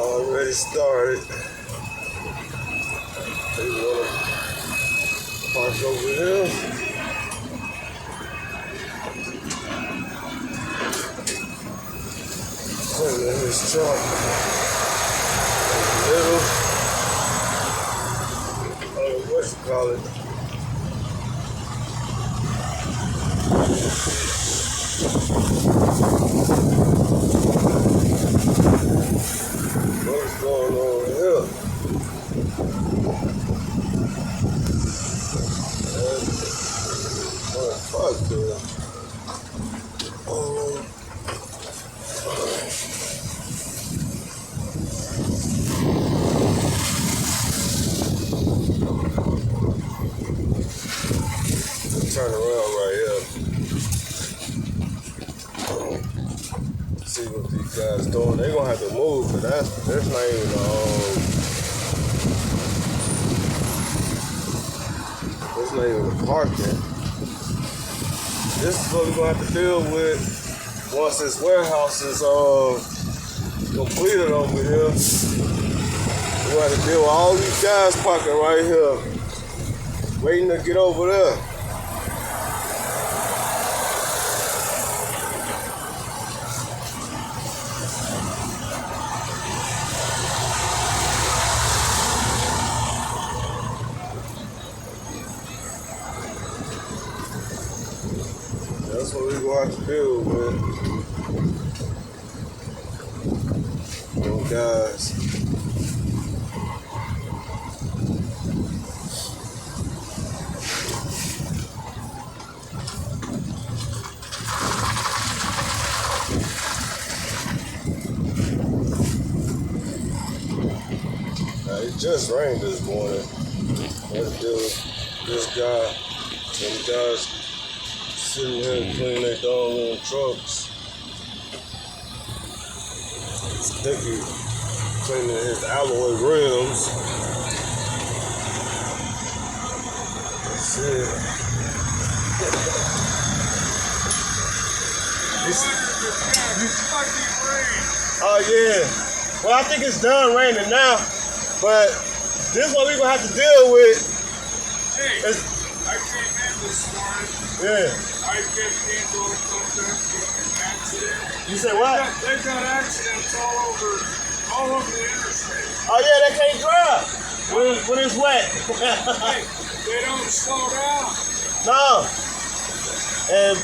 Already started. They want to park over here. Put in his truck. Little. What you call it? What's going on here? Fuck yeah. Turn around right here. See what these guys doing. They're gonna have to move, but that's not even that's not even the parking. This is what we're gonna have to deal with once this warehouse is completed over here. We're gonna have to deal with all these guys parking right here, waiting to get over there. That's what we're going to have to deal with. Them guys. It just rained this morning. Let's deal with this guy. Them guys sitting here cleaning their dog little trucks. Sticky cleaning his alloy rims. That's it. Oh yeah. Well, I think it's done raining now, but this is what we're gonna have to deal with. Hey, I came in this morning. Yeah. I kept into an accident. You say what? They've got accidents all over the interstate. Oh yeah, they can't drive when it's wet. Hey, they don't slow down. No. And